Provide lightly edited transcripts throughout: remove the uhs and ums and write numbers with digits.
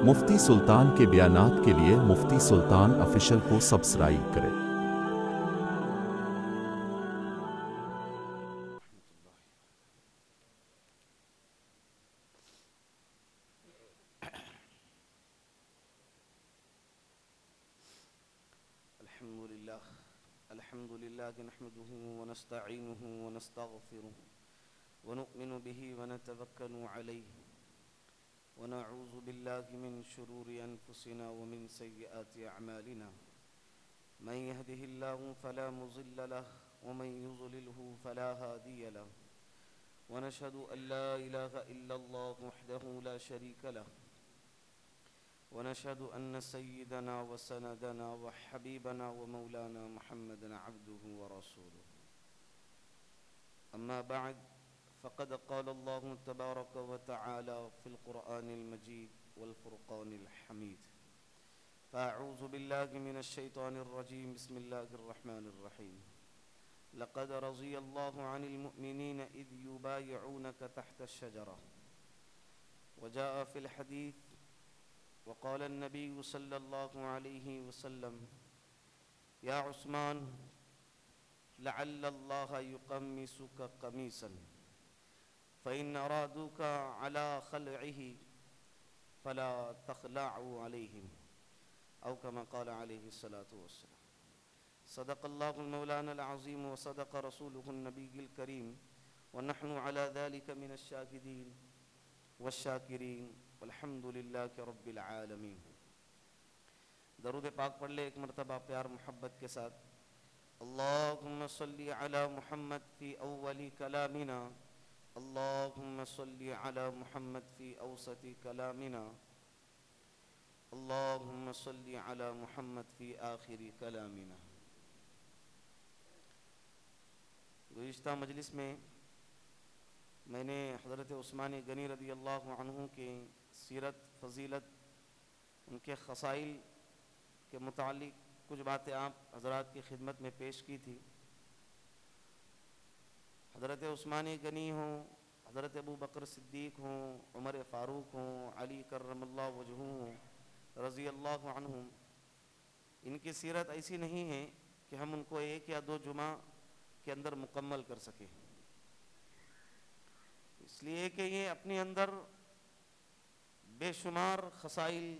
مفتی سلطان کے بیانات کے لیے مفتی سلطان آفیشل کو سبسکرائب کریں۔ الحمد لله نحمده ونستعينه ونستغفره ونؤمن به ونتوكل عليه ونعوذ بالله من شرور أنفسنا ومن سيئات أعمالنا من يهده الله فلا مضل له ومن يضلله فلا هادي له ونشهد أن لا إله إلا الله وحده لا شريك له ونشهد أن سيدنا وسندنا وحبيبنا ومولانا محمدا عبده ورسوله أما بعد فقد قال الله تبارك وتعالى في القرآن المجيد والفرقان الحميد فأعوذ بالله من الشيطان الرجيم بسم الله الرحمن الرحيم لقد رضي الله عن المؤمنين إذ يبايعونك تحت الشجرة وجاء في الحديث وقال النبي صلى الله عليه وسلم يا عثمان لعل الله يقمصك قميصا فإن أرادوك على خلعه فلا تخلعوا عليهم أو كما قال عليه الصلاة والسلام صدق الله المولانا العظيم وصدق رسوله النبي الكريم ونحن على ذلك من الشاهدين والشاکرین والحمد للہ رب العالمین۔ درود پاک پڑھ لے ایک مرتبہ پیار محبت کے ساتھ۔ اللہم صلی علی محمد فی اول کلامنا، اللہم صلی علی محمد فی اوسط کلامنا، اللہم صلی علی محمد فی آخر کلامنا۔ گزشتہ مجلس میں نے حضرت عثمان غنی رضی اللہ عنہ کے سیرت، فضیلت، ان کے خصائل کے متعلق کچھ باتیں آپ حضرات کی خدمت میں پیش کی تھی۔ حضرت عثمان غنی ہوں، حضرت ابو بکر صدیق ہوں، عمر فاروق ہوں، علی کرم اللہ وجہہ ہوں رضی اللہ عنہم، ان کی سیرت ایسی نہیں ہے کہ ہم ان کو ایک یا دو جمعہ کے اندر مکمل کر سکیں، اس لیے کہ یہ اپنے اندر بے شمار خصائل،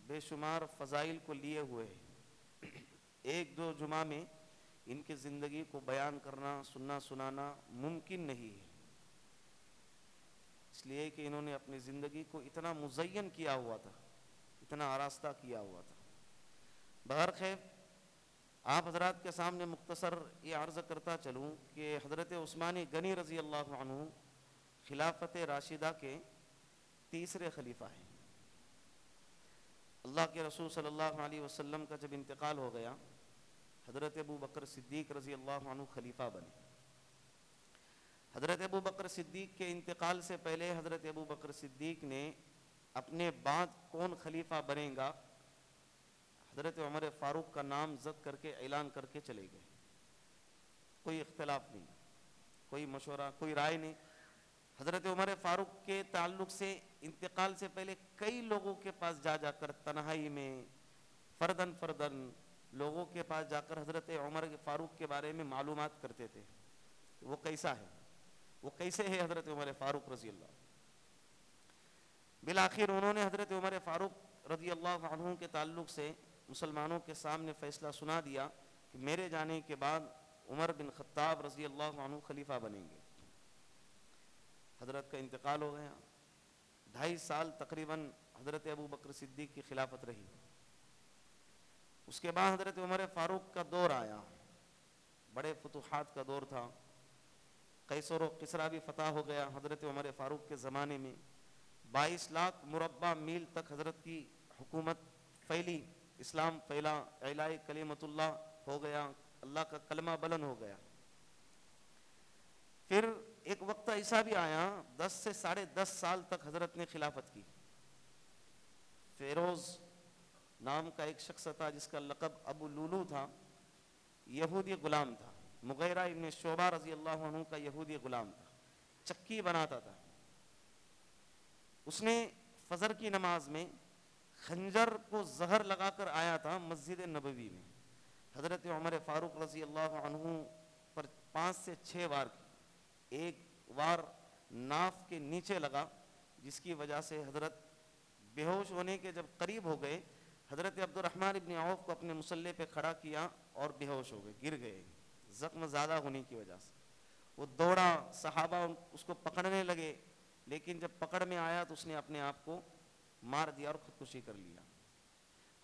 بے شمار فضائل کو لیے ہوئے ہیں۔ ایک دو جمعہ میں ان کی زندگی کو بیان کرنا، سننا سنانا ممکن نہیں ہے، اس لیے کہ انہوں نے اپنی زندگی کو اتنا مزین کیا ہوا تھا، اتنا آراستہ کیا ہوا تھا۔ بہرخیر آپ حضرات کے سامنے مختصر یہ عرض کرتا چلوں کہ حضرت عثمان غنی رضی اللہ عنہ خلافت راشدہ کے تیسرے خلیفہ ہیں۔ اللہ کے رسول صلی اللہ علیہ وسلم کا جب انتقال ہو گیا، حضرت ابو بکر صدیق رضی اللہ عنہ خلیفہ بنے۔ حضرت ابو بکر صدیق کے انتقال سے پہلے حضرت ابو بکر صدیق نے اپنے بعد کون خلیفہ بنے گا، حضرت عمر فاروق کا نام زد کر کے اعلان کر کے چلے گئے۔ کوئی اختلاف نہیں، کوئی مشورہ، کوئی رائے نہیں۔ حضرت عمر فاروق کے تعلق سے انتقال سے پہلے کئی لوگوں کے پاس جا کر تنہائی میں فردن فردن لوگوں کے پاس جا کر حضرت عمر فاروق کے بارے میں معلومات کرتے تھے، وہ کیسا ہے، وہ کیسے ہے حضرت عمر فاروق رضی اللہ۔ بالآخر انہوں نے حضرت عمر فاروق رضی اللہ عنہ کے تعلق سے مسلمانوں کے سامنے فیصلہ سنا دیا کہ میرے جانے کے بعد عمر بن خطاب رضی اللہ عنہ خلیفہ بنیں گے۔ حضرت کا انتقال ہو گیا، 2.5 سال تقریباً حضرت ابو بکر صدیق کی خلافت رہی۔ اس کے بعد حضرت عمر فاروق کا دور آیا، بڑے فتوحات کا دور تھا، قیصر و کسریٰ بھی فتح ہو گیا حضرت عمر فاروق کے زمانے میں۔ 22 لاکھ مربع میل تک حضرت کی حکومت پھیلی، اسلام پھیلا، اعلاء کلمت اللہ ہو گیا، اللہ کا کلمہ بلند ہو گیا۔ پھر ایک وقت ایسا بھی آیا 10 سے 10.5 سال تک حضرت نے خلافت کی۔ فیروز نام کا ایک شخص تھا جس کا لقب ابو لولو تھا، یہودی غلام تھا، مغیرہ ابن شعبہ رضی اللہ عنہ کا یہودی غلام تھا، چکی بناتا تھا۔ اس نے فجر کی نماز میں خنجر کو زہر لگا کر آیا تھا مسجد نبوی میں. حضرت عمر فاروق رضی اللہ عنہ پر 5 سے 6 وار ایک وار ناف کے نیچے لگا، جس کی وجہ سے حضرت بے ہوش ہونے کے جب قریب ہو گئے، حضرت عبد الرحمن ابن عوف کو اپنے مصلے پہ کھڑا کیا اور بے ہوش ہو گئے، گر گئے زخم زیادہ ہونے کی وجہ سے. وہ دوڑا، صحابہ اس کو پکڑنے لگے، لیکن جب پکڑ میں آیا تو اس نے اپنے آپ کو مار دیا اور خودکشی کر لیا.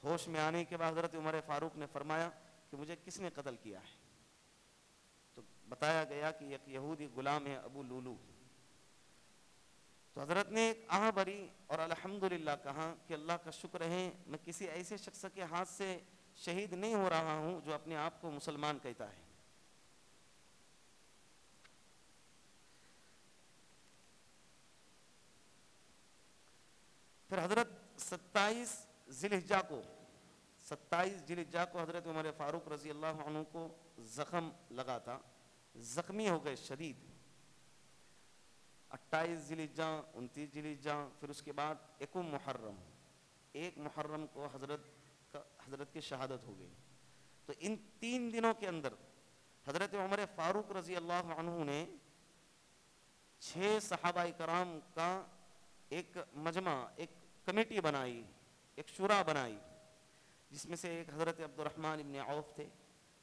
ہوش میں آنے کے بعد حضرت عمر فاروق نے فرمایا کہ مجھے کس نے قتل کیا ہے؟ تو بتایا گیا کہ ایک یہودی غلام ہے ابو لولو. تو حضرت نے ایک آہ بھری اور الحمدللہ کہا کہ اللہ کا شکر ہے میں کسی ایسے شخص کے ہاتھ سے شہید نہیں ہو رہا ہوں جو اپنے آپ کو مسلمان کہتا ہے. پھر حضرت 27 ذی الحجہ کو حضرت عمر فاروق رضی اللہ عنہ کو زخم لگا تھا، زخمی ہو گئے شدید. 28 ذی الحجہ، 29 ذی الحجہ، پھر اس کے بعد 1 محرم کو حضرت کی شہادت ہو گئی. تو ان 3 دنوں کے اندر حضرت عمر فاروق رضی اللہ عنہ نے 6 صحابہ کرام کا ایک مجمع، ایک کمیٹی بنائی، ایک شورا بنائی، جس میں سے ایک حضرت عبد الرحمن ابن عوف تھے،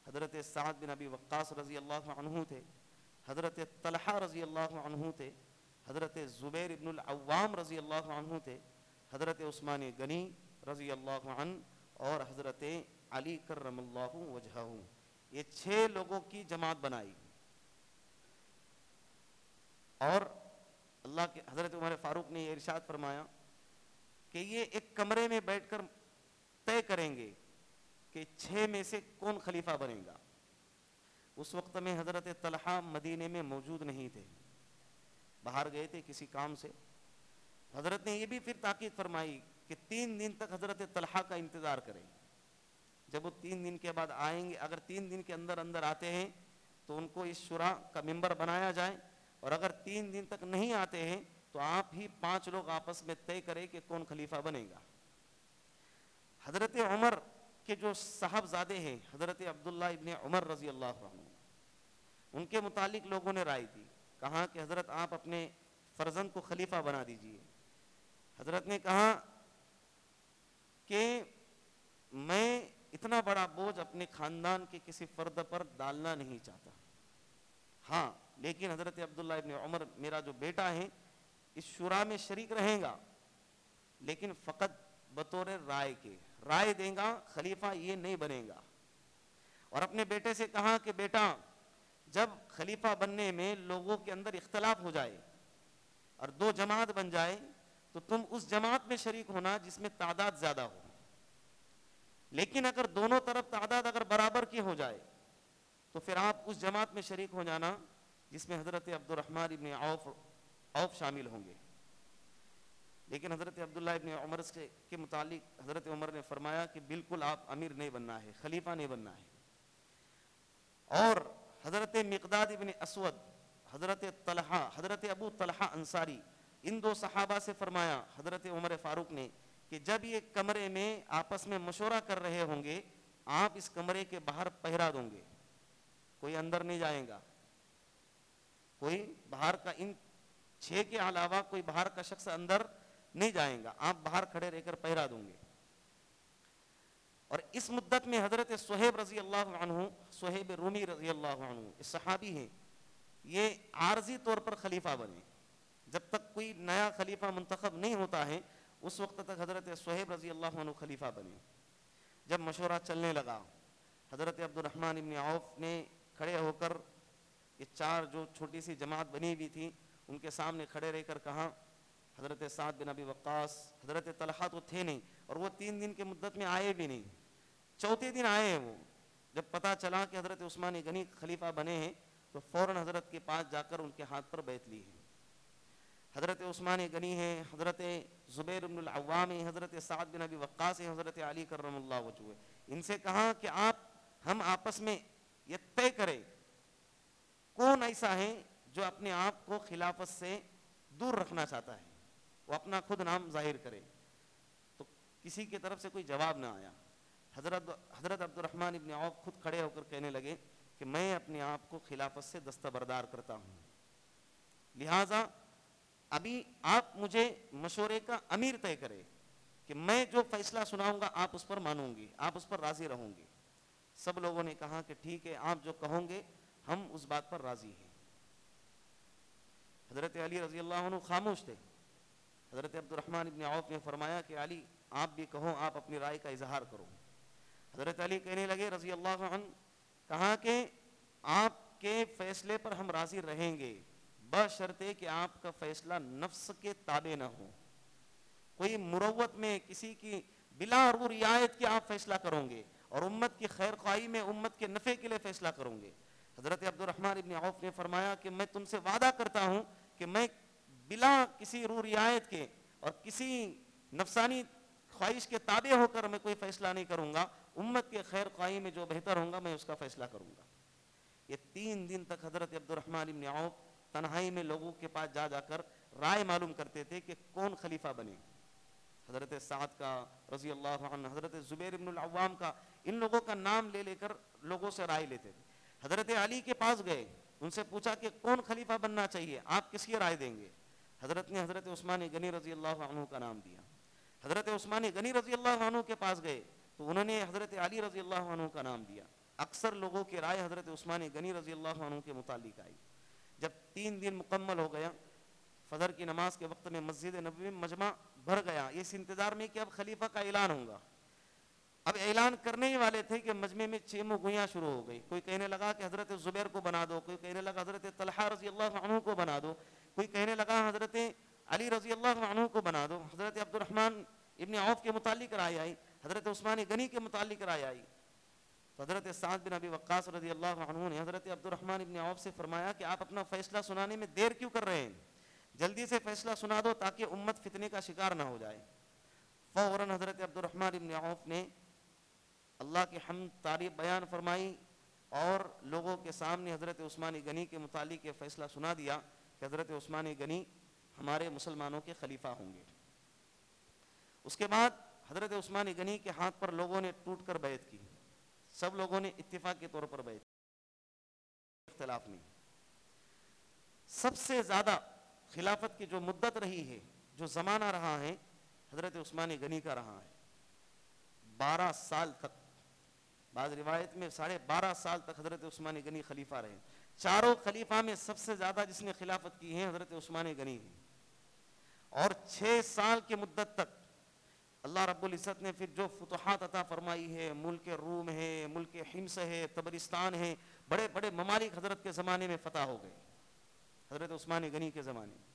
حضرت سعد بن ابی وقاص رضی اللہ عنہ تھے، حضرت طلحہ رضی اللہ عنہ تھے، حضرت زبیر ابن العوام رضی اللہ عنہ تھے، حضرت عثمان غنی رضی اللہ عنہ اور حضرت علی کرم اللہ وجہہ. یہ 6 لوگوں کی جماعت بنائی. اور اللہ کے حضرت عمر فاروق نے یہ ارشاد فرمایا کہ یہ ایک کمرے میں بیٹھ کر طے کریں گے کہ 6 میں سے کون خلیفہ بنے گا. اس وقت میں حضرت طلحہ مدینے میں موجود نہیں تھے، باہر گئے تھے کسی کام سے. حضرت نے یہ بھی پھر تاکید فرمائی کہ 3 دن تک حضرت طلحہ کا انتظار کریں. جب وہ 3 دن کے بعد آئیں گے، اگر 3 دن کے اندر آتے ہیں تو ان کو اس شورا کا ممبر بنایا جائے، اور اگر 3 دن تک نہیں آتے ہیں تو آپ ہی 5 لوگ آپس میں طے کریں کہ کون خلیفہ بنے گا. حضرت عمر کے جو صاحبزادے ہیں حضرت عبداللہ ابن عمر رضی اللہ عنہ، ان کے متعلق لوگوں نے رائے دی، کہا کہ حضرت آپ اپنے فرزند کو خلیفہ بنا دیجئے. حضرت نے کہا کہ میں اتنا بڑا بوجھ اپنے خاندان کے کسی فرد پر ڈالنا نہیں چاہتا. ہاں لیکن حضرت عبداللہ ابن عمر میرا جو بیٹا ہے اس شورا میں شریک رہیں گا، لیکن فقط بطور رائے دیں گا، خلیفہ یہ نہیں بنے گا. اور اپنے بیٹے سے کہا کہ بیٹا جب خلیفہ بننے میں لوگوں کے اندر اختلاف ہو جائے اور 2 جماعت بن جائے تو تم اس جماعت میں شریک ہونا جس میں تعداد زیادہ ہو. لیکن اگر دونوں طرف تعداد اگر برابر کی ہو جائے تو پھر آپ اس جماعت میں شریک ہو جانا جس میں حضرت عبد الرحمن ابن عوف شامل ہوں گے. لیکن حضرت عبداللہ ابن عمر کے متعلق حضرت عمر نے فرمایا کہ بالکل آپ امیر نہیں بننا ہے، خلیفہ نہیں بننا ہے. اور حضرت مقداد ابن اسود، حضرت طلحہ، حضرت ابو طلحہ انصاری، ان 2 صحابہ سے فرمایا حضرت عمر فاروق نے کہ جب یہ کمرے میں آپس میں مشورہ کر رہے ہوں گے آپ اس کمرے کے باہر پہرا دوں گے، کوئی اندر نہیں جائے گا، کوئی باہر کا، ان 6 کے علاوہ کوئی باہر کا شخص اندر نہیں جائے گا، آپ باہر کھڑے رہ کر پہرا دوں گے. اور اس مدت میں حضرت صہیب رضی اللہ عنہ، صہیب رومی رضی اللہ عنہ، اس صحابی ہیں، یہ عارضی طور پر خلیفہ بنے. جب تک کوئی نیا خلیفہ منتخب نہیں ہوتا ہے اس وقت تک حضرت صہیب رضی اللہ عنہ خلیفہ بنے. جب مشورہ چلنے لگا حضرت عبد الرحمن ابن عوف نے کھڑے ہو کر یہ 4 جو چھوٹی سی جماعت بنی ہوئی تھی ان کے سامنے کھڑے رہ کر کہا، حضرت سعد بن ابی وقاص، حضرت طلحہ تو تھے نہیں اور وہ 3 دن کے مدت میں آئے بھی نہیں، 4تھے دن آئے ہیں. وہ جب پتہ چلا کہ حضرت عثمان غنی خلیفہ بنے ہیں تو فوراً حضرت کے پاس جا کر ان کے ہاتھ پر بیعت لی ہے. حضرت عثمان غنی ہیں، حضرت زبیر بن العوام ہیں، حضرت سعد بن ابی وقاص ہیں، حضرت علی کرم اللہ وجہہ. ان سے کہا کہ ہم آپس میں یہ طے کریں کون ایسا ہے جو اپنے آپ کو خلافت سے دور رکھنا چاہتا ہے، وہ اپنا خود نام ظاہر کرے. تو کسی کی طرف سے کوئی جواب نہ آیا. حضرت عبد الرحمن ابن عوف خود کھڑے ہو کر کہنے لگے کہ میں اپنے آپ کو خلافت سے دستبردار کرتا ہوں, لہٰذا ابھی آپ مجھے مشورے کا امیر طے کرے کہ میں جو فیصلہ سناؤں گا آپ اس پر مانوں گی, آپ اس پر راضی رہوں گی. سب لوگوں نے کہا کہ ٹھیک ہے, آپ جو کہوں گے ہم اس بات پر راضی ہیں. حضرت علی رضی اللہ عنہ خاموش تھے. حضرت عبد الرحمن ابن عوف نے فرمایا کہ علی آپ بھی کہو, آپ اپنی رائے کا اظہار کرو. حضرت علی کہنے لگے رضی اللہ عنہ, کہا کہ آپ کے فیصلے پر ہم راضی رہیں گے بشرطے کہ آپ کا فیصلہ نفس کے تابع نہ ہو, کوئی مروت میں کسی کی بلا رو رعایت کے آپ فیصلہ کرو گے اور امت کی خیر خواہی میں امت کے نفع کے لیے فیصلہ کروں گے. حضرت عبد الرحمن ابن عوف نے فرمایا کہ میں تم سے وعدہ کرتا ہوں کہ میں بلا کسی رو رعایت کے اور کسی نفسانی خواہش کے تابع ہو کر میں کوئی فیصلہ نہیں کروں گا, امت کے خیر خواہی میں جو بہتر ہوگا میں اس کا فیصلہ کروں گا. یہ 3 دن تک حضرت عبد الرحمن ابن عوف تنہائی میں لوگوں کے پاس جا کر رائے معلوم کرتے تھے کہ کون خلیفہ بنے. حضرت سعد کا رضی اللہ عنہ, حضرت زبیر بن العوام کا, ان لوگوں کا نام لے لے کر لوگوں سے رائے لیتے تھے. حضرت علی کے پاس گئے, ان سے پوچھا کہ کون خلیفہ بننا چاہیے, آپ کس کی رائے دیں گے؟ حضرت نے حضرت عثمان غنی رضی اللہ عنہ کا نام دیا. حضرت عثمان غنی رضی اللہ عنہ کے پاس گئے تو انہوں نے حضرت علی رضی اللہ عنہ کا نام دیا. اکثر لوگوں کی رائے حضرت عثمان غنی رضی اللہ عنہ کے متعلق آئی. جب 3 دن مکمل ہو گیا, فجر کی نماز کے وقت میں مسجد نبوی میں مجمع بھر گیا, اس انتظار میں کہ اب خلیفہ کا اعلان ہوگا. اب اعلان کرنے ہی والے تھے کہ مجمع میں چیمو گویاں شروع ہو گئی. کوئی کہنے لگا کہ حضرت زبیر کو بنا دو, کوئی کہنے لگا حضرت طلحہ رضی اللہ عنہ کو بنا دو, کوئی کہنے لگا حضرت علی رضی اللہ عنہ کو بنا دو. حضرت عبد الرحمن ابن عوف کے متعلق رائے آئی, حضرت عثمان غنی کے متعلق رائے آئی. تو حضرت سعد بن ابی وقاص رضی اللہ عنہ نے حضرت عبد الرحمن ابن عوف سے فرمایا کہ آپ اپنا فیصلہ سنانے میں دیر کیوں کر رہے ہیں, جلدی سے فیصلہ سنا دو تاکہ امت فتنے کا شکار نہ ہو جائے. فوراً حضرت عبد الرحمن ابن عوف نے اللہ کی حمد تعریف بیان فرمائی اور لوگوں کے سامنے حضرت عثمان غنی کے متعلق یہ فیصلہ سنا دیا کہ حضرت عثمان غنی ہمارے مسلمانوں کے خلیفہ ہوں گے. اس کے بعد حضرت عثمان غنی کے ہاتھ پر لوگوں نے ٹوٹ کر بیعت کی. سب لوگوں نے اتفاق کے طور پر بیعت کی, اختلاف نہیں. سب سے زیادہ خلافت کی جو مدت رہی ہے, جو زمانہ رہا ہے, حضرت عثمان غنی کا رہا ہے. 12 سال تک, بعض روایت میں 12.5 سال تک حضرت عثمان غنی خلیفہ رہے. چاروں خلیفہ میں سب سے زیادہ جس نے خلافت کی ہے حضرت عثمان غنی ہے. اور 6 سال کی مدت تک اللہ رب العزت نے پھر جو فتوحات عطا فرمائی ہے, ملک روم ہے, ملک حمص ہے, تبرستان ہے, بڑے بڑے ممالک حضرت کے زمانے میں فتح ہو گئے حضرت عثمان غنی کے زمانے میں.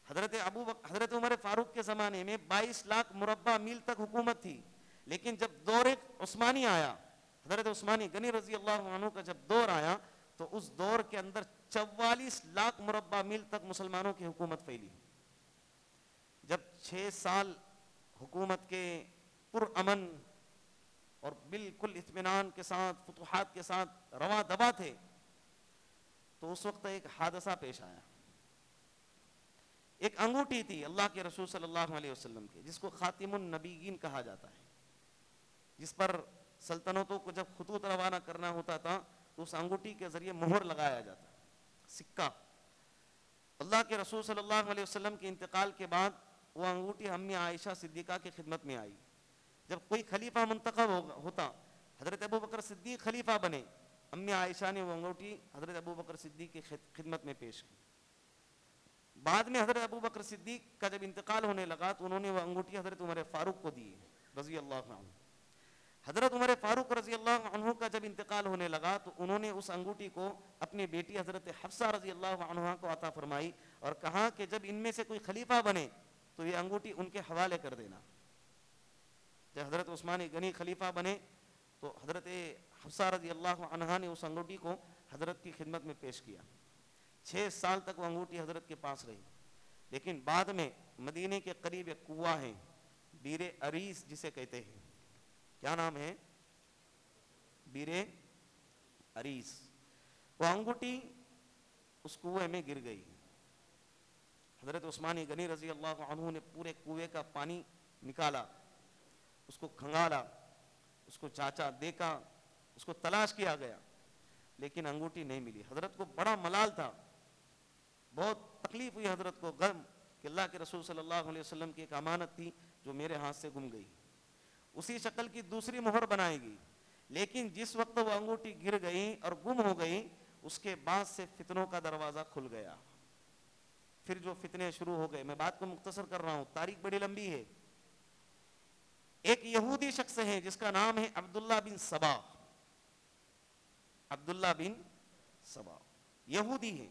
حضرت عمر فاروق کے زمانے میں 22 لاکھ مربع میل تک حکومت تھی, لیکن جب دور عثمانی آیا, حضرت عثمان غنی رضی اللہ عنہ کا جب دور آیا تو اس دور کے اندر 44 لاکھ مربع میل تک مسلمانوں کی حکومت پھیلی. جب 6 سال حکومت کے پرامن اور بالکل اطمینان کے ساتھ فتوحات کے ساتھ رواں دبا تھے تو اس وقت ایک حادثہ پیش آیا. ایک انگوٹھی تھی اللہ کے رسول صلی اللہ علیہ وسلم کے, جس کو خاتم النبیین کہا جاتا ہے, جس پر سلطنتوں کو جب خطوط روانہ کرنا ہوتا تھا تو اس انگوٹھی کے ذریعے مہر لگایا جاتا, سکہ. اللہ کے رسول صلی اللہ علیہ وسلم کے انتقال کے بعد وہ انگوٹھی امی عائشہ صدیقہ کی خدمت میں آئی. جب کوئی خلیفہ منتخب ہوتا, حضرت ابو بکر صدیق خلیفہ بنے, امی عائشہ نے وہ انگوٹھی حضرت ابو بکر صدیق کی خدمت میں پیش کی. بعد میں حضرت ابو بکر صدیق کا جب انتقال ہونے لگا تو انہوں نے وہ انگوٹھی حضرت عمر فاروق کو دی رضی اللہ عنہ. حضرت عمر فاروق رضی اللہ عنہ کا جب انتقال ہونے لگا تو انہوں نے اس انگوٹھی کو اپنی بیٹی حضرت حفصہ رضی اللہ عنہ کو عطا فرمائی اور کہا کہ جب ان میں سے کوئی خلیفہ بنے تو یہ انگوٹھی ان کے حوالے کر دینا. جب حضرت عثمان غنی خلیفہ بنے تو حضرت حفصہ رضی اللہ عنہ نے اس انگوٹھی کو حضرت کی خدمت میں پیش کیا. 6 سال تک وہ انگوٹھی حضرت کے پاس رہی. لیکن بعد میں مدینے کے قریب ایک کنواں ہے, بیر عریس جسے کہتے ہیں, کیا نام ہے, بیر عریس, وہ انگوٹھی اس کنویں میں گر گئی. حضرت عثمان غنی رضی اللہ عنہ نے پورے کنویں کا پانی نکالا، اس کو کھنگالا، اس کو چاچا دیکھا، اس کو تلاش کیا گیا، لیکن انگوٹھی نہیں ملی. حضرت کو بڑا ملال تھا، بہت تکلیف ہوئی حضرت کو، غم کہ اللہ کے رسول صلی اللہ علیہ وسلم کی ایک امانت تھی جو میرے ہاتھ سے گم گئی. اسی شکل کی دوسری مہر بنائے گی، لیکن جس وقت وہ انگوٹھی گر گئی اور گم ہو گئی، اس کے بعد سے فتنوں کا دروازہ کھل گیا. پھر جو فتنے شروع ہو گئے، میں بات کو مختصر کر رہا ہوں، تاریخ بڑی لمبی ہے. ایک یہودی شخص ہے جس کا نام ہے عبداللہ بن سبا. عبداللہ بن سبا یہودی ہے،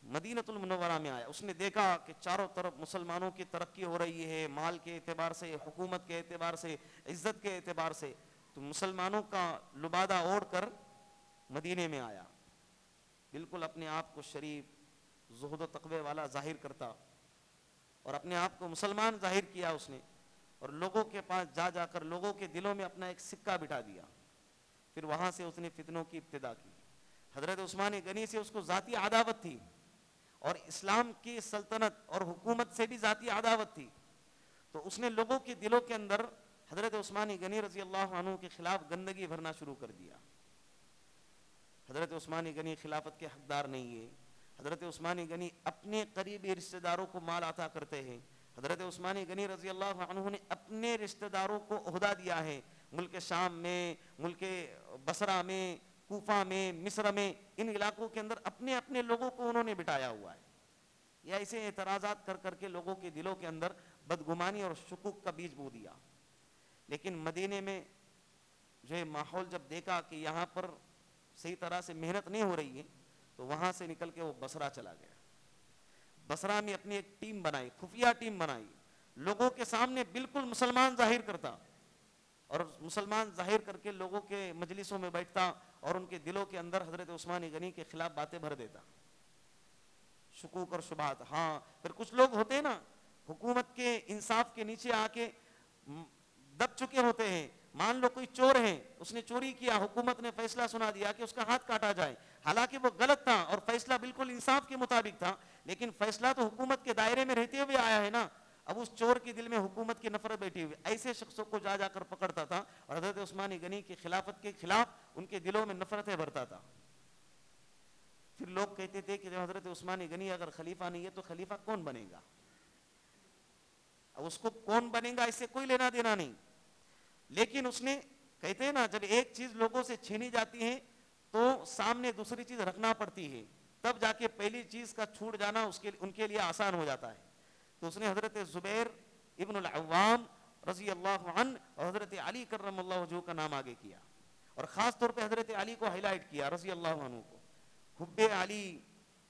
مدینۃ المنورہ میں آیا. اس نے دیکھا کہ چاروں طرف مسلمانوں کی ترقی ہو رہی ہے، مال کے اعتبار سے، حکومت کے اعتبار سے، عزت کے اعتبار سے. تو مسلمانوں کا لبادہ اوڑھ کر مدینے میں آیا، بالکل اپنے آپ کو شریف، زہد و تقوی والا ظاہر کرتا، اور اپنے آپ کو مسلمان ظاہر کیا اس نے. اور لوگوں کے پاس جا جا کر لوگوں کے دلوں میں اپنا ایک سکہ بٹھا دیا. پھر وہاں سے اس نے فتنوں کی ابتدا کی. حضرت عثمان غنی سے اس کو ذاتی عداوت تھی، اور اسلام کی سلطنت اور حکومت سے بھی ذاتی عداوت تھی. تو اس نے لوگوں کے دلوں کے اندر حضرت عثمان غنی رضی اللہ عنہ کے خلاف گندگی بھرنا شروع کر دیا. حضرت عثمان غنی خلافت کے حقدار نہیں ہے. حضرت عثمان غنی اپنے قریبی رشتہ داروں کو مال عطا کرتے ہیں. حضرت عثمان غنی رضی اللہ عنہ نے اپنے رشتہ داروں کو عہدہ دیا ہے، ملک شام میں، ملک بصرہ میں، کوفہ میں، مصر میں، ان علاقوں کے اندر اپنے اپنے لوگوں کو انہوں نے بٹھایا ہوا ہے. یا ایسے اعتراضات کر کر کے لوگوں کے دلوں کے اندر بدگمانی اور شکوک کا بیج بو دیا. لیکن مدینے میں جو ہے ماحول جب دیکھا کہ یہاں پر صحیح طرح سے محنت نہیں ہو رہی ہے، تو وہاں سے نکل کے وہ بصرہ چلا گیا. بصرہ میں اپنی ایک ٹیم بنائی، خفیہ ٹیم بنائی، لوگوں کے سامنے بالکل مسلمان ظاہر کرتا، اور مسلمان ظاہر کر کے لوگوں کے مجلسوں میں بیٹھتا اور ان کے دلوں کے اندر حضرت عثمان غنی کے خلاف باتیں بھر دیتا، شکوک اور شبہات. ہاں پھر کچھ لوگ ہوتے ہیں نا، حکومت کے انصاف کے نیچے آ کے دب چکے ہوتے ہیں. مان لو کوئی چور ہے، اس نے چوری کیا، حکومت نے فیصلہ سنا دیا کہ اس کا ہاتھ کاٹا جائے، حالانکہ وہ غلط تھا اور فیصلہ بالکل انصاف کے مطابق تھا، لیکن فیصلہ تو حکومت کے دائرے میں رہتے ہوئے آیا ہے نا. اب اس چور کے دل میں حکومت کی نفرت بیٹھی ہوئی. ایسے شخصوں کو جا جا کر پکڑتا تھا اور حضرت عثمان غنی کی خلافت کے خلاف ان کے دلوں میں نفرتیں بھرتا تھا. پھر لوگ کہتے تھے کہ حضرت عثمان غنی اگر خلیفہ نہیں ہے تو خلیفہ کون بنے گا؟ اب اس کو کون بنے گا اس سے کوئی لینا دینا نہیں. لیکن اس نے، کہتے ہیں نا، جب ایک چیز لوگوں سے چھینی جاتی ہے تو سامنے دوسری چیز رکھنا پڑتی ہے، تب جا کے پہلی چیز کا چھوٹ جانا ان کے لیے آسان ہو جاتا ہے. تو اس نے حضرت زبیر ابن العوام رضی اللہ عنہ اور حضرت علی کرم اللہ وجہہ کا نام آگے کیا، اور خاص طور پہ حضرت علی کو ہائی لائٹ کیا رضی اللہ عنہ کو. حب علی،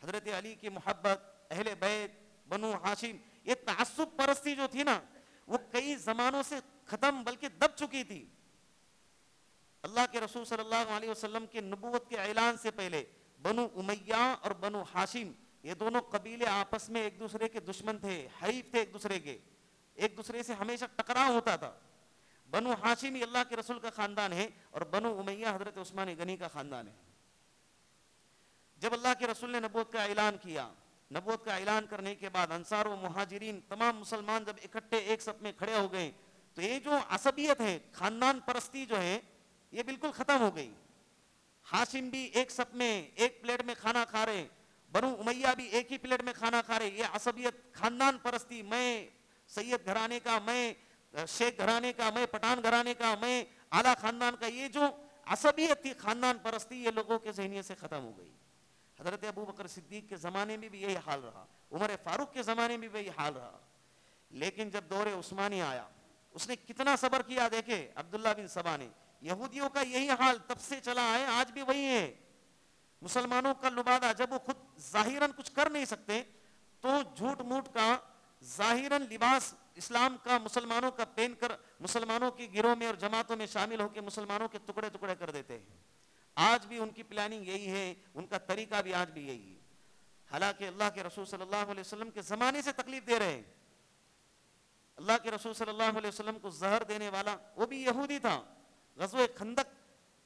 حضرت علی کی محبت، اہل بیت، بنو ہاشم، یہ تعصب پرستی جو تھی نا، وہ کئی زمانوں سے ختم بلکہ دب چکی تھی. اللہ کے رسول صلی اللہ علیہ وسلم کے نبوت کے اعلان سے پہلے بنو امیہ اور بنو ہاشم، یہ دونوں قبیلے آپس میں ایک دوسرے کے دشمن تھے، حریف تھے ایک دوسرے سے ہمیشہ ٹکراؤ ہوتا تھا. بنو ہاشم یہ اللہ کے رسول کا خاندان ہے، اور بنو امیہ حضرت عثمان غنی کا خاندان ہے. جب اللہ کے رسول نے نبوت کا اعلان کیا، نبوت کا اعلان کرنے کے بعد انصار و مہاجرین تمام مسلمان جب اکٹھے ایک صف میں کھڑے ہو گئے، تو یہ جو عصبیت ہے، خاندان پرستی جو ہے، یہ بالکل ختم ہو گئی. ہاشم بھی ایک صف میں ایک پلیٹ میں کھانا کھا رہے، بنو امیہ بھی ایک ہی پلیٹ میں کھانا کھا رہے. یہ عصبیت، خاندان پرستی، میں سید گھرانے کا، میں شیخ گھرانے کا، میں پٹھان گھرانے کا، میں اعلیٰ خاندان کا، یہ جو عصبیت تھی، خاندان پرستی، یہ لوگوں کے ذہنیت سے ختم ہو گئی. حضرت ابو بکر صدیق کے زمانے میں بھی یہی حال رہا، عمر فاروق کے زمانے میں بھی یہی حال رہا. لیکن جب دور عثمانی آیا، اس نے کتنا صبر کیا. دیکھے عبداللہ بن سبا نے، یہودیوں کا یہی حال تب سے چلا ہے، آج بھی وہی ہے. مسلمانوں کا لبادہ جب وہ خود ظاہراً کچھ کر نہیں سکتے، تو جھوٹ موٹ کا ظاہراً لباس اسلام کا مسلمانوں کا پہن کر مسلمانوں کی گروہ میں اور جماعتوں میں شامل ہو کے مسلمانوں کے ٹکڑے ٹکڑے کر دیتے ہیں. آج بھی ان کی پلاننگ یہی ہے، ان کا طریقہ بھی آج بھی یہی ہے. حالانکہ اللہ کے رسول صلی اللہ علیہ وسلم کے زمانے سے تکلیف دے رہے ہیں. اللہ کے رسول صلی اللہ علیہ وسلم کو زہر دینے والا وہ بھی یہودی تھا. غزوہ خندق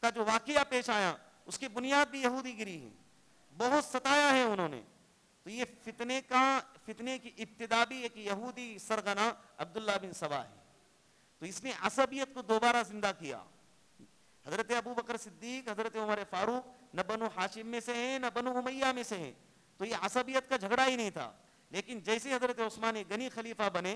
کا جو واقعہ پیش آیا، اس کی بنیاد بھی یہودی گری ہے، بہت ستایا ہے انہوں نے. تو یہ فتنے کی ابتدا بھی ایک یہودی سرغنا عبداللہ بن سبا ہے، تو اس نے عصبیت کو دوبارہ زندہ کیا. حضرت ابو بکر صدیق، حضرت عمر فاروق نہ بنو ہاشم میں سے ہیں نہ بنو امیہ میں سے ہیں، تو یہ عصبیت کا جھگڑا ہی نہیں تھا. لیکن جیسے حضرت عثمان غنی خلیفہ بنے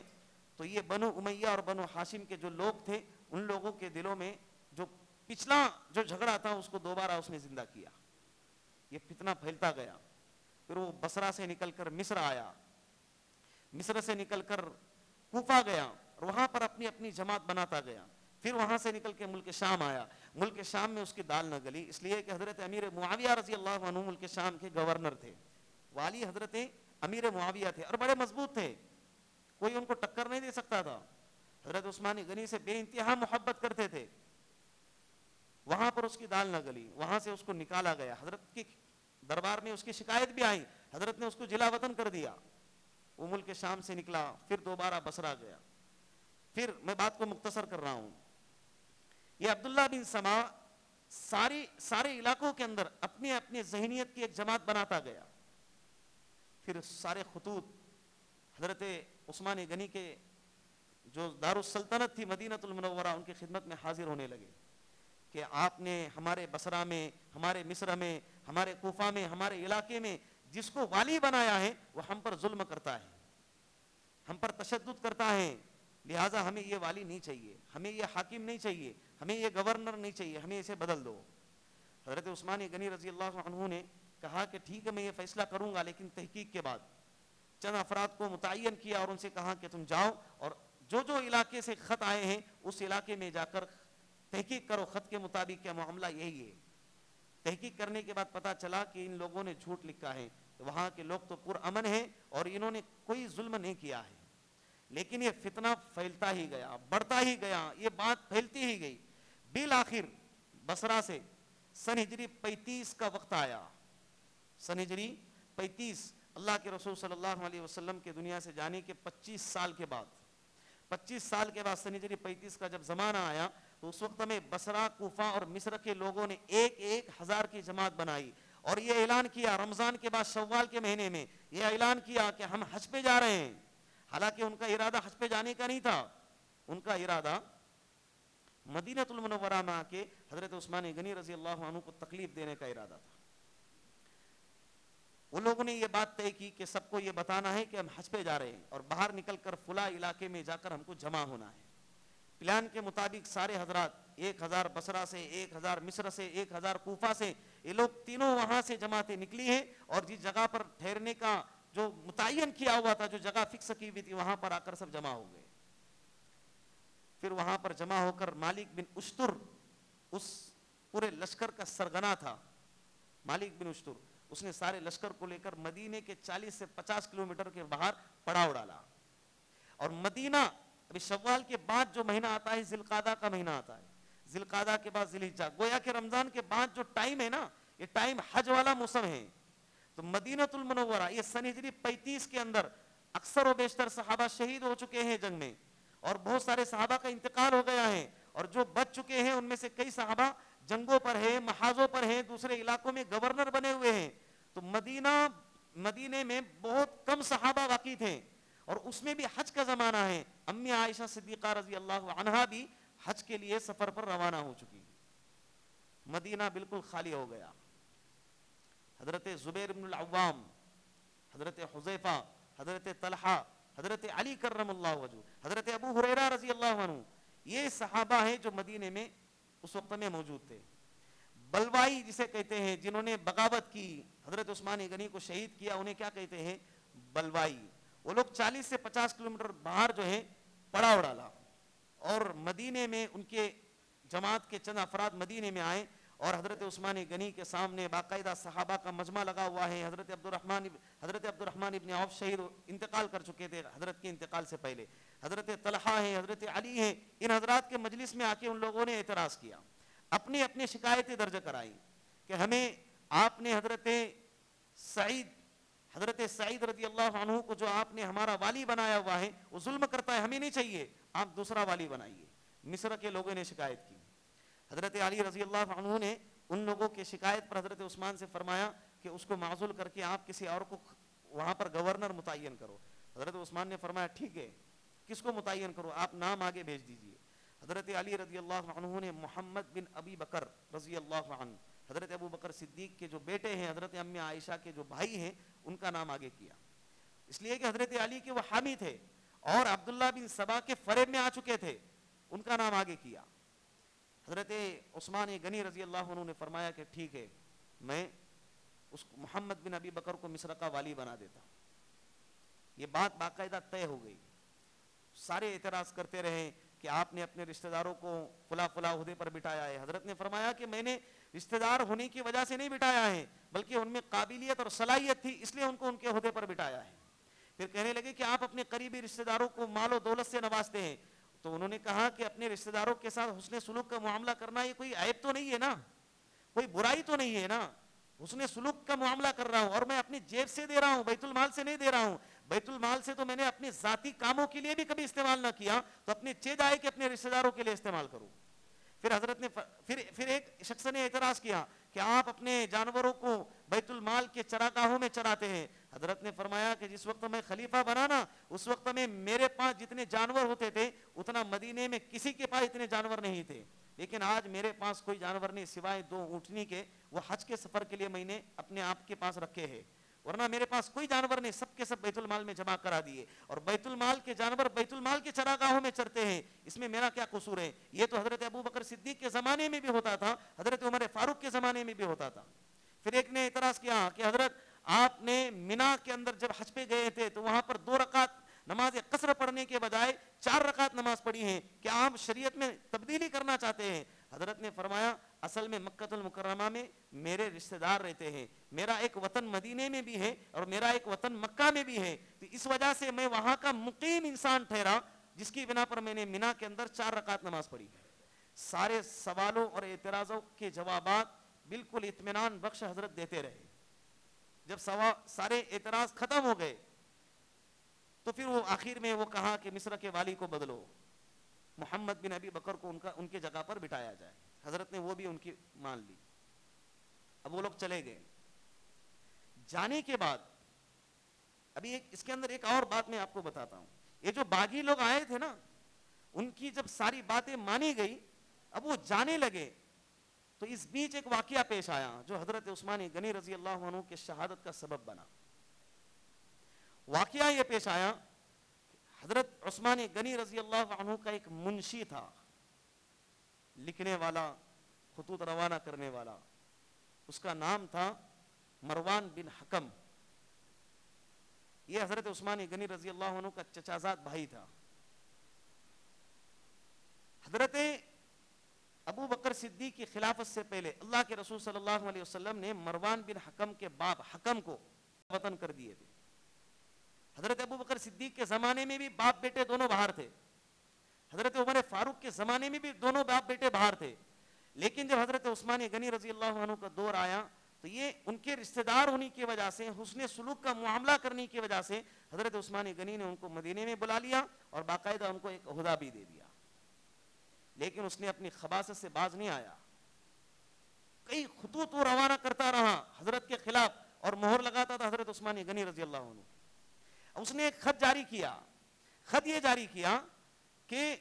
تو یہ بنو امیہ اور بنو ہاشم کے جو لوگ تھے ان لوگوں کے دلوں میں جو پچھلا جو جھگڑا تھا اس کو دوبارہ اس نے زندہ کیا. یہ فتنہ پھیلتا گیا. پھر وہ بصرہ سے نکل کر مصر آیا، مصر سے نکل کر کوفہ گیا اور وہاں پر اپنی اپنی جماعت بناتا گیا. پھر وہاں سے نکل کے ملک شام آیا. ملک شام میں اس کی دال نہ گلی، اس لیے کہ حضرت امیر معاویہ رضی اللہ عنہ ملک شام کے گورنر تھے. والی حضرت امیر معاویہ تھے اور بڑے مضبوط تھے، کوئی ان کو ٹکر نہیں دے سکتا تھا. حضرت عثمان غنی سے بے انتہا محبت کرتے تھے. وہاں پر اس کی دال نہ گلی، وہاں سے اس کو نکالا گیا. حضرت کی دربار میں اس کی شکایت بھی آئی، حضرت نے اس کو جلا وطن کر دیا. وہ ملک شام سے نکلا، پھر دوبارہ بصرہ گیا. پھر میں بات کو مختصر کر رہا ہوں. یہ عبداللہ بن سما سارے علاقوں کے اندر اپنے اپنے ذہنیت کی ایک جماعت بناتا گیا. پھر سارے خطوط حضرت عثمان غنی کے جو دارالسلطنت تھی مدینہ المنورہ ان کی خدمت میں حاضر ہونے لگے کہ آپ نے ہمارے بصرہ میں، ہمارے مصر میں، ہمارے کوفہ میں، ہمارے علاقے میں جس کو والی بنایا ہے وہ ہم پر ظلم کرتا ہے، ہم پر تشدد کرتا ہے، لہٰذا ہمیں یہ والی نہیں چاہیے، ہمیں یہ حاکم نہیں چاہیے، ہمیں یہ گورنر نہیں چاہیے، ہمیں اسے بدل دو. حضرت عثمان غنی رضی اللہ عنہ نے کہا کہ ٹھیک ہے میں یہ فیصلہ کروں گا، لیکن تحقیق کے بعد. چند افراد کو متعین کیا اور ان سے کہا کہ تم جاؤ اور جو جو علاقے سے خط آئے ہیں اس علاقے میں جا کر تحقیق کرو، خط کے مطابق کیا معاملہ یہی ہے. تحقیق کرنے کے بعد پتا چلا کہ ان لوگوں نے جھوٹ لکھا ہے، وہاں کے لوگ تو پرامن ہیں اور انہوں نے کوئی ظلم نہیں کیا ہے. لیکن یہ فتنہ پھیلتا ہی گیا، بڑھتا ہی گیا، یہ بات پھیلتی ہی گئی. بالآخر بصرہ سے سن ہجری 35 کا وقت آیا. سن ہجری 35 اللہ کے رسول صلی اللہ علیہ وسلم کے دنیا سے جانے کے 25 سال کے بعد سن ہجری 35 کا جب زمانہ آیا تو اس وقت میں بصرہ، کوفہ اور مصر کے لوگوں نے 1,000 کی جماعت بنائی اور یہ اعلان کیا رمضان کے بعد شوال کے مہینے میں یہ اعلان کیا کہ ہم حج پہ جا رہے ہیں. حالانکہ ان کا ارادہ حج پہ جانے کا نہیں تھا، ان کا ارادہ مدینہ المنورہ میں آ کے حضرت عثمان غنی رضی اللہ عنہ کو تکلیف دینے کا ارادہ تھا. ان لوگوں نے یہ بات طے کی کہ سب کو یہ بتانا ہے کہ ہم حج پہ جا رہے ہیں اور باہر نکل کر فلاں علاقے میں جا کر ہم کو جمع ہونا ہے. پلان کے مطابق سارے حضرات 1,000 بصرہ سے، 1,000 مصر سے، 1,000 کوفہ سے، یہ لوگ تینوں وہاں سے جماعتیں نکلی ہیں اور جس جگہ پر ٹھہرنے کا جو متعین کیا ہوا تھا، جو جگہ فکس کی ہوئی تھی، وہاں پر آ کر سب جمع ہو گئے. پھر وہاں پر جمع ہو کر مالک بن اشتر اس پورے لشکر کا سرغنا تھا. مالک بن اشتر اس نے سارے لشکر کو لے کر مدینے کے 40 سے 50 کلومیٹر کے باہر پڑاؤ ڈالا. اور مدینہ ابھی شوال کے بعد جو مہینہ آتا ہے ذی القعدہ کا مہینہ آتا ہے، ذی القعدہ کے بعد ذی الحجہ، گویا کہ رمضان کے بعد جو ٹائم ہے نا یہ ٹائم حج والا موسم ہے. تو مدینہ المنورہ یہ سن ہجری 35 کے اندر اکثر و بیشتر صحابہ شہید ہو چکے ہیں جنگ میں اور بہت سارے صحابہ کا انتقال ہو گیا ہے اور جو بچ چکے ہیں ان میں سے کئی صحابہ جنگوں پر ہیں، محاذوں پر ہیں، دوسرے علاقوں میں گورنر بنے ہوئے ہیں. تو مدینے میں بہت کم صحابہ باقی تھے اور اس میں بھی حج کا زمانہ ہے. امی عائشہ صدیقہ رضی اللہ عنہا بھی حج کے لیے سفر پر روانہ ہو چکی. مدینہ بالکل خالی ہو گیا. حضرت زبیر بن العوام، حضرت حذیفہ، حضرت طلحہ، حضرت علی کرم اللہ وجہ، حضرت ابو ہریرہ رضی اللہ عنہ، یہ صحابہ ہیں جو مدینے میں اس وقت میں موجود تھے. بلوائی جسے کہتے ہیں، جنہوں نے بغاوت کی، حضرت عثمان غنی کو شہید کیا، انہیں کیا کہتے ہیں؟ بلوائی. وہ لوگ 40 سے 50 کلومیٹر باہر جو ہے پڑاؤ ڈالا اور مدینے میں ان کے جماعت کے چند افراد مدینے میں آئے اور حضرت عثمان غنی کے سامنے باقاعدہ صحابہ کا مجمع لگا ہوا ہے. حضرت عبد الرحمن ابن عوف شہید انتقال کر چکے تھے حضرت کے انتقال سے پہلے. حضرت طلحہ ہیں، حضرت علی ہیں. ان حضرات کے مجلس میں آ کے ان لوگوں نے اعتراض کیا، اپنی اپنی شکایتیں درج کرائی کہ ہمیں آپ نے حضرت سعید رضی اللہ عنہ کو جو آپ نے ہمارا والی بنایا ہوا ہے وہ ظلم کرتا ہے، ہمیں نہیں چاہیے، آپ دوسرا والی بنائیے. مصر کے لوگوں نے شکایت کی. حضرت علی رضی اللہ عنہ نے ان لوگوں کی شکایت پر حضرت عثمان سے فرمایا کہ اس کو معزول کر کے آپ کسی اور کو وہاں پر گورنر متعین کرو. حضرت عثمان نے فرمایا ٹھیک ہے, کس کو متعین کرو, آپ نام آگے بھیج دیجئے. حضرت علی رضی اللہ عنہ نے محمد بن ابی بکر رضی اللہ عنہ, حضرت ابو بکر صدیق کے جو بیٹے ہیں, حضرت امی عائشہ کے جو بھائی ہیں, ان کا نام آگے کیا, اس لیے کہ حضرت علی کے وہ حامی تھے اور عبداللہ بن سبا کے فریب میں آ چکے تھے, ان کا نام آگے کیا. حضرت عثمان غنی رضی اللہ عنہ نے فرمایا کہ ٹھیک ہے, میں اس محمد بن ابی بکر کو مصر کا والی بنا دیتا ہوں. یہ بات باقاعدہ طے ہو گئی. سارے اعتراض کرتے رہے کہ آپ نے اپنے رشتہ داروں کو فلاں فلاں عہدے پر بٹھایا ہے. حضرت نے فرمایا کہ میں نے رشتہ دار ہونے کی وجہ سے نہیں بٹھایا ہے, بلکہ ان میں قابلیت اور صلاحیت تھی, اس لیے ان کو ان کے عہدے پر بٹھایا ہے. پھر کہنے لگے کہ آپ اپنے قریبی رشتہ داروں کو مال و دولت سے نوازتے ہیں, تو انہوں نے کہا کہ اپنے رشتہ داروں کے ساتھ حسن سلوک کا معاملہ کرنا یہ کوئی عیب تو نہیں ہے نا, کوئی برائی تو نہیں ہے نا, حسن سلوک کا معاملہ کر رہا ہوں اور میں اپنی جیب سے دے رہا ہوں, بیت المال سے نہیں دے رہا ہوں. بیت المال سے تو میں نے اپنے ذاتی کاموں کے لیے بھی کبھی استعمال نہ کیا, تو اپنے چیز آئے کہ اپنے رشتہ داروں کے لیے استعمال کروں. پھر حضرت نے پھر ایک شخص نے اعتراض کیا کہ آپ اپنے جانوروں کو بیت المال کے چراگاہوں میں چراتے ہیں. حضرت نے فرمایا کہ جس وقت میں خلیفہ بنا نا, اس وقت میں میرے پاس جتنے جانور ہوتے تھے اتنا مدینے میں کسی کے پاس اتنے جانور نہیں تھے, لیکن آج میرے پاس کوئی جانور نہیں سوائے 2 اونٹنی کے, وہ حج کے سفر کے لیے میں نے اپنے آپ کے پاس رکھے ہیں, ورنہ میرے پاس کوئی جانور نہیں, سب کے سب بیت المال میں جمع کرا دیے. اور بیت المال کے جانور بیت المال کے چراگاہوں میں چرتے ہیں, اس میں میرا کیا قصور ہے؟ یہ تو حضرت ابو بکر صدیق کے زمانے میں بھی ہوتا تھا, حضرت عمر فاروق کے زمانے میں بھی ہوتا تھا. پھر ایک نے اعتراض کیا کہ حضرت آپ نے مینا کے اندر جب حج پہ گئے تھے تو وہاں پر 2 رکعت نماز قصر پڑھنے کے بجائے 4 رکعت نماز پڑھی ہیں, کیا آپ شریعت میں تبدیلی کرنا چاہتے ہیں؟ حضرت نے فرمایا اصل میں مکہ المکرمہ میں میرے رشتہ دار رہتے ہیں, میرا ایک وطن مدینے میں بھی ہے اور میرا ایک وطن مکہ میں بھی ہے, تو اس وجہ سے میں وہاں کا مقیم انسان ٹھہرا, جس کی بنا پر میں نے مینا کے اندر 4 رکعت نماز پڑھی. سارے سوالوں اور اعتراضوں کے جوابات بالکل اطمینان بخش حضرت دیتے رہے. جب سارے اعتراض ختم ہو گئے تو پھر وہ آخر میں وہ کہا کہ مصر کے والی کو بدلو, محمد بن ابی بکر کو ان کے جگہ پر بٹھایا جائے. حضرت نے وہ بھی ان کی مان لی. اب وہ لوگ چلے گئے. جانے کے بعد ابھی اس کے اندر ایک اور بات میں آپ کو بتاتا ہوں. یہ جو باغی لوگ آئے تھے نا, ان کی جب ساری باتیں مانی گئی, اب وہ جانے لگے, تو اس بیچ ایک واقعہ پیش آیا جو حضرت عثمان غنی رضی اللہ عنہ کے شہادت کا سبب بنا. واقعہ یہ پیش آیا, حضرت عثمان غنی رضی اللہ عنہ کا ایک منشی تھا, لکھنے والا, خطوط روانہ کرنے والا, اس کا نام تھا مروان بن حکم. یہ حضرت عثمان غنی رضی اللہ عنہ کا چچازاد بھائی تھا. حضرت ابو بکر صدیق کی خلافت سے پہلے اللہ کے رسول صلی اللہ علیہ وسلم نے مروان بن حکم کے باپ حکم کو وطن کر دیے تھے. حضرت ابو بکر صدیق کے زمانے میں بھی باپ بیٹے دونوں باہر تھے, حضرت عمر فاروق کے زمانے میں بھی دونوں باپ بیٹے باہر تھے, لیکن جب حضرت عثمان غنی رضی اللہ عنہ کا دور آیا تو یہ ان کے رشتہ دار ہونے کی وجہ سے, حسن سلوک کا معاملہ کرنے کی وجہ سے حضرت عثمان غنی نے ان کو مدینے میں بلا لیا اور باقاعدہ ان کو ایک عہدہ بھی دے دیا. لیکن اس نے اپنی خباثت سے باز نہیں آیا, کئی خطوط وہ روانہ کرتا رہا حضرت کے خلاف اور مہر لگاتا تھا حضرت عثمان غنی رضی اللہ عنہ. اس نے ایک خط جاری کیا. خط یہ جاری کیا کہ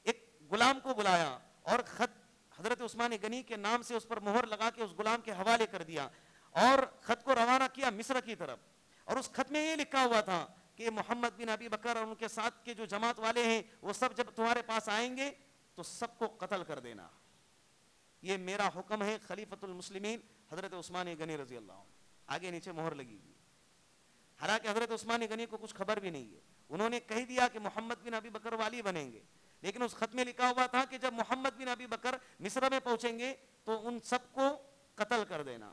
ایک غلام کو بلایا اور خط حضرت عثمان غنی کے نام سے اس پر مہر لگا کے اس غلام کے حوالے کر دیا اور خط کو روانہ کیا مصر کی طرف. اور اس خط میں یہ لکھا ہوا تھا کہ محمد بن ابی بکر اور ان کے ساتھ کے جو جماعت والے ہیں وہ سب جب تمہارے پاس آئیں گے تو سب کو قتل کر دینا, یہ میرا حکم ہے خلیفۃ المسلمین حضرت عثمان غنی رضی اللہ عنہ. آگے نیچے مہر لگی ہوئی. حالانکہ حضرت عثمان غنی کو کچھ خبر بھی نہیں ہے. انہوں نے کہہ دیا کہ محمد بن ابی بکر والی بنیں گے, لیکن اس خط میں لکھا ہوا تھا کہ جب محمد بن ابی بکر مصر میں پہنچیں گے تو ان سب کو قتل کر دینا.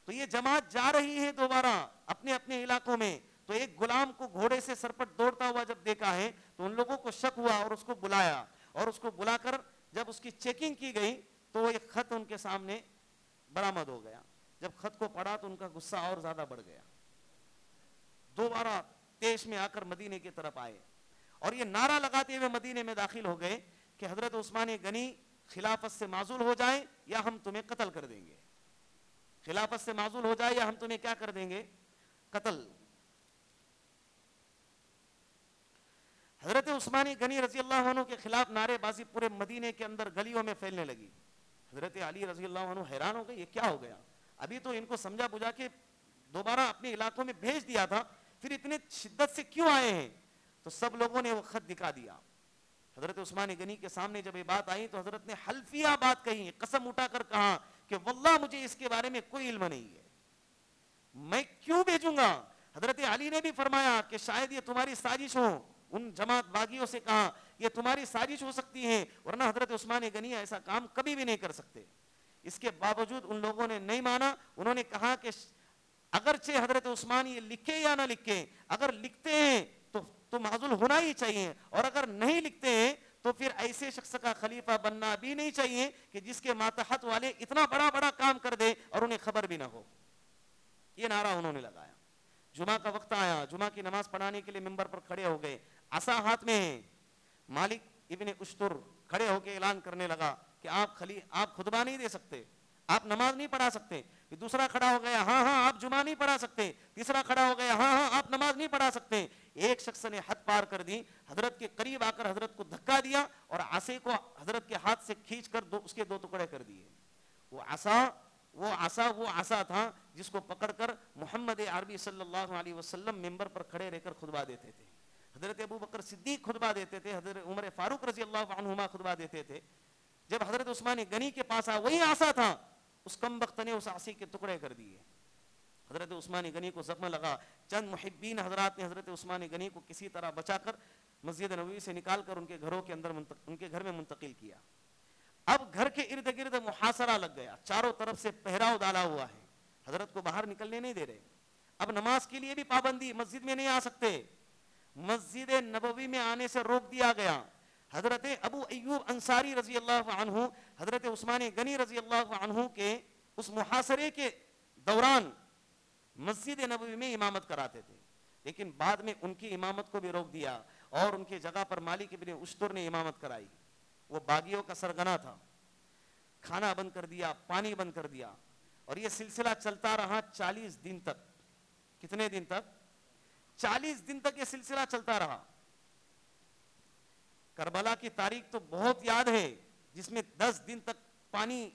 تو یہ جماعت جا رہی ہے دوبارہ اپنے اپنے علاقوں میں, تو ایک غلام کو گھوڑے سے سرپٹ دوڑتا ہوا جب دیکھا ہے تو ان لوگوں کو شک ہوا اور اس کو بلایا, اور اس کو بلا کر جب اس کی چیکنگ کی گئی تو وہ ایک خط ان کے سامنے برآمد ہو گیا. جب خط کو پڑھا تو ان کا غصہ اور زیادہ بڑھ گیا, دوبارہ تیش میں آ کر مدینے کی طرف آئے اور یہ نعرہ لگاتے ہوئے مدینے میں داخل ہو گئے کہ حضرت عثمان غنی خلافت سے معزول ہو جائیں یا ہم تمہیں قتل کر دیں گے. خلافت سے معزول ہو جائے یا ہم تمہیں کیا کر دیں گے, قتل. حضرت عثمان غنی رضی اللہ عنہ کے خلاف نعرے بازی پورے مدینے کے اندر گلیوں میں پھیلنے لگی. حضرت علی رضی اللہ عنہ حیران ہو گئے, یہ کیا ہو گیا؟ ابھی تو ان کو سمجھا بجھا کے دوبارہ اپنے علاقوں میں بھیج دیا تھا, پھر اتنے شدت سے کیوں آئے ہیں؟ تو سب لوگوں نے وہ خط دکھا دیا. حضرت عثمان غنی کے سامنے جب یہ بات آئی تو حضرت نے حلفیہ بات کہی, قسم اٹھا کر کہا کہ واللہ مجھے اس کے بارے میں کوئی علم نہیں ہے, میں کیوں بھیجوں گا؟ حضرت علی نے بھی فرمایا کہ شاید یہ تمہاری سازش ہو. ان جماعت باغیوں سے کہا یہ تمہاری سازش ہو سکتی ہے, ورنہ حضرت عثمان غنی ایسا کام کبھی بھی نہیں کر سکتے. اس کے باوجود ان لوگوں نے نہیں مانا. انہوں نے کہا کہ اگرچہ حضرت عثمان یہ لکھے یا نہ لکھے, اگر لکھتے ہیں تو معزول ہونا ہی چاہیے, اور اگر نہیں لکھتے ہیں تو پھر ایسے شخص کا خلیفہ بننا بھی نہیں چاہیے کہ جس کے ماتحت والے اتنا بڑا بڑا کام کر دے اور انہیں خبر بھی نہ ہو. یہ نعرہ انہوں نے لگایا. جمعہ کا وقت آیا, جمعہ کی نماز پڑھانے کے لیے ممبر پر کھڑے ہو گئے, عصا ہاتھ میں ہے. مالک ابن اشتر کھڑے ہو کے اعلان کرنے لگا کہ آپ خطبہ نہیں دے سکتے, آپ نماز نہیں پڑھا سکتے. پھر دوسرا کھڑا ہو گیا, ہاں آپ جمعہ نہیں پڑھا سکتے. تیسرا کھڑا ہو گیا, ہاں آپ نماز نہیں پڑھا سکتے. ایک شخص نے حد پار کر دی, حضرت کے قریب آ کر حضرت کو دھکا دیا اور عصے کو حضرت کے ہاتھ سے کھینچ کر اس کے 2 ٹکڑے کر دیے. وہ عصا تھا جس کو پکڑ کر محمد عربی صلی اللہ علیہ وسلم ممبر پر کھڑے رہ کر خطبہ دیتے تھے. حضرت ابو بکر صدیق خطبہ دیتے تھے, حضرت عمر فاروق رضی اللہ عنہما خطبہ دیتے تھے. جب حضرت عثمان غنی کے پاس آیا, وہی عصا تھا, اس کمبخت نے اس عصے کے ٹکڑے کر دیے. حضرت عثمان غنی کو زخم لگا. چند محبین حضرات نے حضرت عثمان غنی کو کسی طرح بچا کر مسجد نبوی سے نکال کر ان کے گھر میں منتقل کیا. اب گھر کے ارد گرد محاصرہ لگ گیا, چاروں طرف سے پہراؤ ڈالا ہوا ہے, حضرت کو باہر نکلنے نہیں دے رہے. اب نماز کے لیے بھی پابندی, مسجد میں نہیں آ سکتے, مسجد نبوی میں آنے سے روک دیا گیا. حضرت ابو ایوب انصاری رضی اللہ عنہ حضرت عثمان غنی رضی اللہ عنہ کے اس محاصرے کے دوران مسجد نبوی میں امامت کراتے تھے, لیکن بعد میں ان کی امامت کو بھی روک دیا اور ان کی جگہ پر مالک ابن اشتر نے امامت کرائی. وہ باغیوں کا سرگنا تھا, کھانا بند کر دیا, پانی بند کر دیا, اور یہ سلسلہ چلتا رہا 40 دن تک. کتنے دن تک؟ 40 دن تک یہ سلسلہ چلتا رہا. کربلا کی تاریخ تو بہت یاد ہے, جس میں 10 دن تک پانی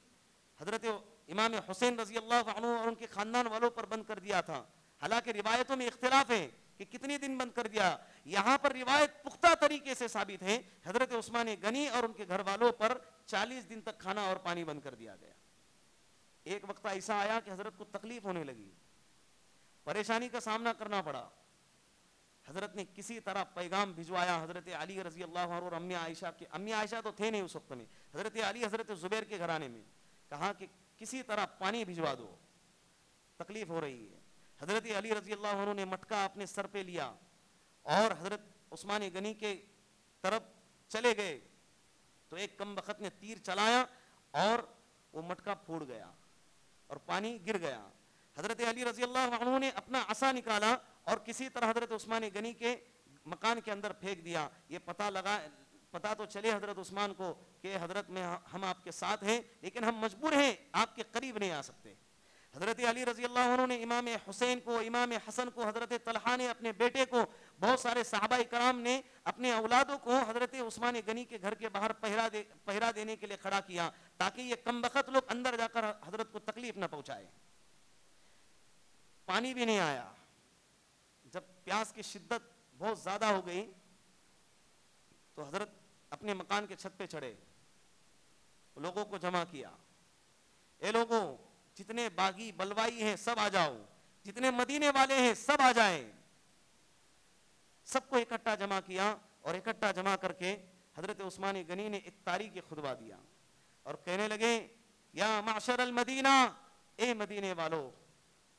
حضرت امام حسین رضی اللہ عنہ اور ان کے خاندان والوں پر بند کر دیا تھا. حالانکہ روایتوں میں اختلاف ہے کہ کتنے دن بند کر دیا. یہاں پر روایت پختہ طریقے سے ثابت ہے, حضرت عثمان غنی اور ان کے گھر والوں پر 40 دن تک کھانا اور پانی بند کر دیا گیا. ایک وقت ایسا آیا کہ حضرت کو تکلیف ہونے لگی, پریشانی کا سامنا کرنا پڑا. حضرت نے کسی طرح پیغام بھجوایا حضرت علی رضی اللہ عنہ اور امی عائشہ تو تھے نہیں اس وقت میں, حضرت علی حضرت زبیر کے گھرانے میں, کہا کہ کسی طرح پانی بھجوا دو, تکلیف ہو رہی ہے. حضرت علی رضی اللہ عنہ نے مٹکا اپنے سر پہ لیا اور حضرت عثمان غنی کے طرف چلے گئے, تو ایک کم بخت نے تیر چلایا اور وہ مٹکا پھوٹ گیا اور پانی گر گیا. حضرت علی رضی اللہ عنہ نے اپنا عصا نکالا اور کسی طرح حضرت عثمان غنی کے مکان کے اندر پھینک دیا. یہ پتہ تو چلے حضرت عثمان کو کہ حضرت میں ہم آپ کے ساتھ ہیں, لیکن ہم مجبور ہیں, آپ کے قریب نہیں آ سکتے. حضرت علی رضی اللہ عنہ نے امام حسین کو, امام حسن کو, حضرت طلحہ نے اپنے بیٹے کو, بہت سارے صحابہ کرام نے اپنے اولادوں کو حضرت عثمان غنی کے گھر کے باہر پہرا دینے کے لیے کھڑا کیا, تاکہ یہ کم بخت لوگ اندر جا کر حضرت کو تکلیف نہ پہنچائے. پانی بھی نہیں آیا. جب پیاس کی شدت بہت زیادہ ہو گئی تو حضرت اپنے مکان کے چھت پہ چڑھے, لوگوں کو جمع کیا. اے لوگوں, جتنے باغی بلوائی ہیں سب آ جاؤ, جتنے مدینے والے ہیں سب آ جائیں. سب کو اکٹھا جمع کیا اور اکٹھا جمع کر کے حضرت عثمان غنی نے ایک تاریخی خطبہ دیا اور کہنے لگے, یا معشر المدینہ, اے مدینے والو,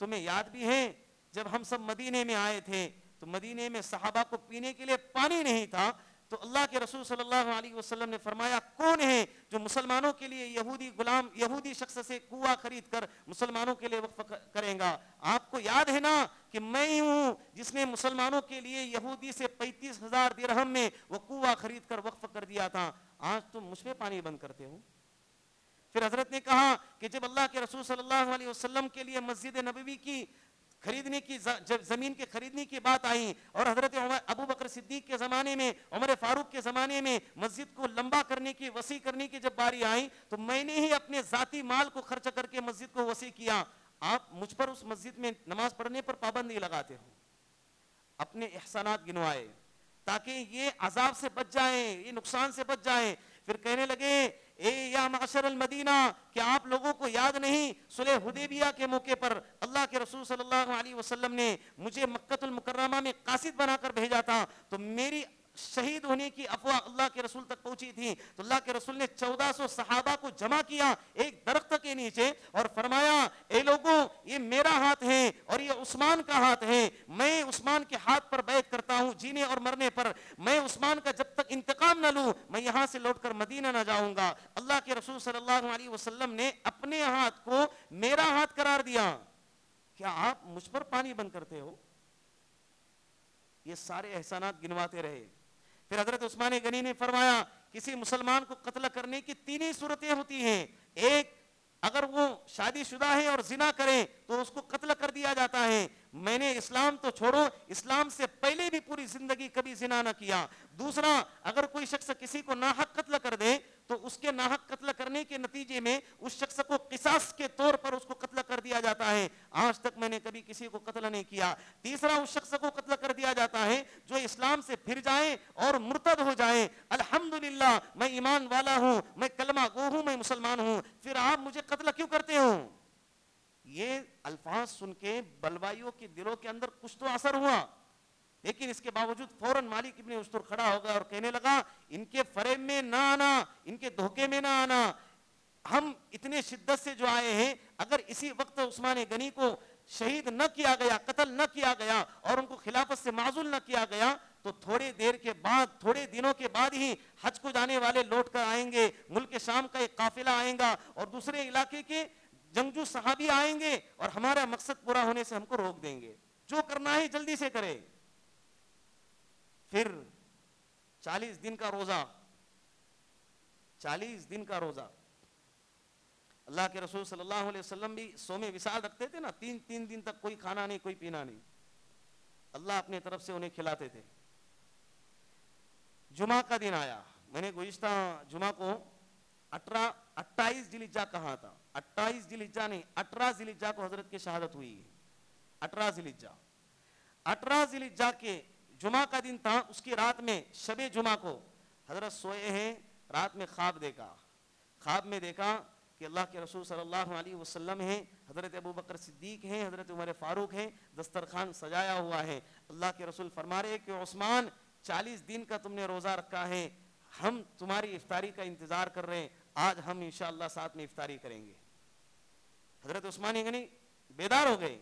تمہیں یاد بھی ہے جب ہم سب مدینے میں آئے تھے تو مدینے میں صحابہ کو پینے کے لیے پانی نہیں تھا, تو اللہ کے رسول صلی اللہ علیہ وسلم نے فرمایا, کون ہے جو مسلمانوں کے لیے یہودی شخص سے کنواں خرید کر مسلمانوں کے لیے وقف کریں گا؟ آپ کو یاد ہے نا کہ میں ہی ہوں جس نے مسلمانوں کے لیے یہودی سے 35,000 درہم میں وہ کنواں خرید کر وقف کر دیا تھا, آج تم مجھ پہ پانی بند کرتے ہو. پھر حضرت نے کہا کہ جب اللہ کے رسول صلی اللہ علیہ وسلم کے لیے مسجد نبوی کی خریدنے کی, جب زمین کے خریدنے کی بات آئی اور حضرت ابو بکر صدیق کے زمانے میں، عمر فاروق کے زمانے میں مسجد کو لمبا کرنے کی، وسیع کرنے کی جب باری آئی تو میں نے ہی اپنے ذاتی مال کو خرچ کر کے مسجد کو وسیع کیا. آپ مجھ پر اس مسجد میں نماز پڑھنے پر پابندی لگاتے ہو. اپنے احسانات گنوائے تاکہ یہ عذاب سے بچ جائیں، یہ نقصان سے بچ جائیں. پھر کہنے لگے اے یا معشر المدینہ، کہ آپ لوگوں کو یاد نہیں صلح حدیبیہ کے موقع پر اللہ کے رسول صلی اللہ علیہ وسلم نے مجھے مکہ المکرمہ میں قاصد بنا کر بھیجا تھا، تو میری شہید ہونے کی افواہ اللہ کے رسول تک پہنچی تھی. تو اللہ کے رسول نے 1400 صحابہ کو جمع کیا ایک درخت کے نیچے اور فرمایا اے لوگوں، یہ میرا ہاتھ ہے اور یہ عثمان کا ہاتھ ہے. میں عثمان کے ہاتھ پر بیعت کرتا ہوں جینے اور مرنے پر. میں عثمان کا جب تک انتقام نہ لوں میں یہاں سے لوٹ کر مدینہ نہ جاؤں گا. اللہ کے رسول صلی اللہ علیہ وسلم نے اپنے ہاتھ کو میرا ہاتھ قرار دیا. کیا آپ مجھ پر پانی بند کرتے ہو؟ یہ سارے احسانات گنواتے رہے. پھر حضرت عثمان غنی نے فرمایا کسی مسلمان کو قتل کرنے کی 3 ہی صورتیں ہوتی ہیں. ایک، اگر وہ شادی شدہ ہے اور زنا کرے تو اس کو قتل کر دیا جاتا ہے. میں نے اسلام تو چھوڑو، اسلام سے پہلے بھی پوری زندگی کبھی زنا نہ کیا. دوسرا، اگر کوئی شخص کسی کو ناحق قتل کر دے تو اس کے ناحق قتل کرنے کے نتیجے میں اس شخص کو قصاص کے طور پر اس کو قتل کر دیا جاتا ہے. آج تک میں نے کبھی کسی کو قتل نہیں کیا. تیسرا، اس شخص کو قتل کر دیا جاتا ہے جو اسلام سے پھر جائے اور مرتد ہو جائے. الحمدللہ میں ایمان والا ہوں، میں کلمہ گو ہوں، میں مسلمان ہوں، پھر آپ مجھے قتل کیوں کرتے ہو؟ یہ الفاظ سن کے بلوائیوں کے دلوں کے اندر کچھ تو اثر ہوا، لیکن اس کے باوجود فوراً مالک ابن اشتر کھڑا ہو گیا اور کہنے لگا ان کے فریب میں نہ آنا، ان کے دھوکے میں نہ آنا. ہم اتنے شدت سے جو آئے ہیں، اگر اسی وقت عثمان غنی کو شہید نہ کیا گیا، قتل نہ کیا گیا اور ان کو خلافت سے معزول نہ کیا گیا تو تھوڑے دیر کے بعد، تھوڑے دنوں کے بعد ہی حج کو جانے والے لوٹ کر آئیں گے. ملک شام کا ایک قافلہ آئیں گا اور دوسرے علاقے کے جنگجو صحابی آئیں گے اور ہمارا مقصد پورا ہونے سے ہم کو روک دیں گے. جو کرنا ہے جلدی سے کرے. پھر 40 دن کا روزہ، 40 دن کا روزہ. اللہ کے رسول صلی اللہ علیہ وسلم بھی صوم وصال رکھتے تھے نا، 3 دن تک کوئی کھانا نہیں، کوئی پینا نہیں. اللہ اپنے طرف سے انہیں کھلاتے تھے. جمعہ کا دن آیا. میں نے گزشتہ جمعہ کو 28 ذی الحجہ کہا تھا. 28 ذی الحجہ نہیں، 18 ذی الحجہ کو حضرت کی شہادت ہوئی ہے. 18 ذی الحجہ کے جمعہ کا دن تھا. اس کی رات میں شب جمعہ کو حضرت سوئے ہیں. رات میں خواب دیکھا. خواب میں دیکھا کہ اللہ کے رسول صلی اللہ علیہ وسلم ہیں، حضرت ابو بکر صدیق ہیں، حضرت عمر فاروق ہیں، دسترخوان سجایا ہوا ہے. اللہ کے رسول فرما رہے کہ عثمان 40 دن کا تم نے روزہ رکھا ہے، ہم تمہاری افطاری کا انتظار کر رہے ہیں، آج ہم انشاءاللہ ساتھ میں افطاری کریں گے. حضرت عثمان غنی بیدار ہو گئے.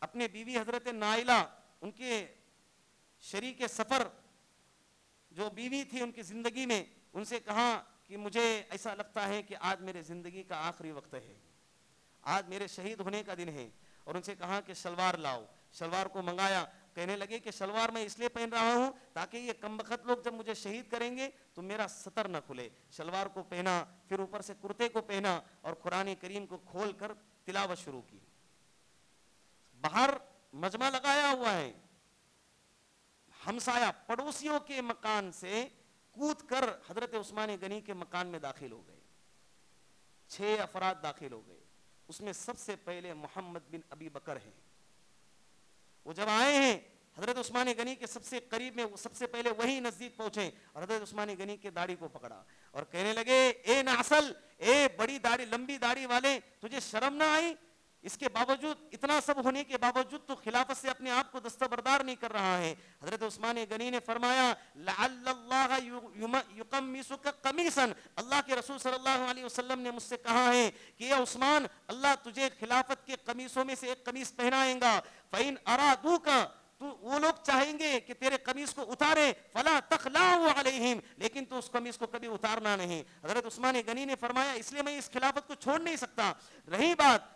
اپنے بیوی حضرت نائلہ، ان کے شریک سفر جو بیوی تھی ان کی زندگی میں، ان سے کہا کہ مجھے ایسا لگتا ہے کہ آج میرے زندگی کا آخری وقت ہے، آج میرے شہید ہونے کا دن ہے. اور ان سے کہا کہ شلوار لاؤ. شلوار کو منگایا. کہنے لگے کہ شلوار میں اس لیے پہن رہا ہوں تاکہ یہ کمبخت لوگ جب مجھے شہید کریں گے تو میرا سطر نہ کھلے. شلوار کو پہنا، پھر اوپر سے کرتے کو پہنا اور قرآن کریم کو کھول کر تلاوت شروع کی. باہر مجمع لگایا ہوا ہے. ہمسایہ پڑوسیوں کے مکان سے کود کر حضرت عثمان غنی کے مکان میں داخل ہو گئے. 6 افراد داخل ہو گئے. اس میں سب سے پہلے محمد بن ابی بکر ہیں. وہ جب آئے ہیں حضرت عثمان غنی کے سب سے قریب میں، سب سے پہلے وہی نزدیک پہنچے اور حضرت عثمان غنی کے داڑھی کو پکڑا اور کہنے لگے اے ناصل، اے بڑی داڑھی، لمبی داڑھی والے، تجھے شرم نہ آئی؟ اس کے باوجود، اتنا سب ہونے کے باوجود تو خلافت سے اپنے آپ کو دستبردار نہیں کر رہا ہے. حضرت عثمان غنی نے فرمایا لعل اللہ یقمصک قمیصا، اللہ کے رسول صلی اللہ علیہ وسلم نے مجھ سے کہا ہے کہ اے عثمان، اللہ تجھے خلافت کے قمیصوں میں سے ایک قمیص پہنائیں گا. فإن ارادوک، تو وہ لوگ چاہیں گے کہ تیرے قمیص کو اتارے، فلا تخلعوا علیہم، لیکن تو اس قمیص کو کبھی اتارنا نہیں. حضرت عثمان غنی نے فرمایا اس لیے میں اس خلافت کو چھوڑ نہیں سکتا. رہی بات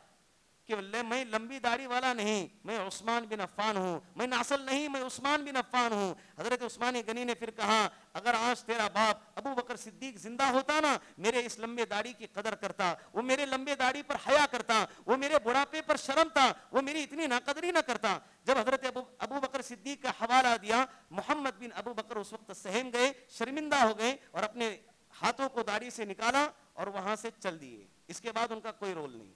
کہ میں لمبی داڑھی والا نہیں، میں عثمان بن عفان ہوں، میں نسل نہیں، میں عثمان بن عفان ہوں۔ حضرت عثمان غنی نے پھر کہا اگر آج تیرا باپ ابو بکر صدیق زندہ ہوتا نا، میرے اس لمبے داڑھی کی قدر کرتا، وہ میرے لمبے داڑھی پر حیا کرتا، وہ میرے بڑھاپے پر شرم تھا، وہ میری اتنی ناقدری نہ کرتا۔ جب حضرت ابو بکر صدیق کا حوالہ دیا، محمد بن ابو بکر اس وقت سہم گئے، شرمندہ ہو گئے اور اپنے ہاتھوں کو داڑھی سے نکالا اور وہاں سے چل دیے۔ اس کے بعد ان کا کوئی رول نہیں۔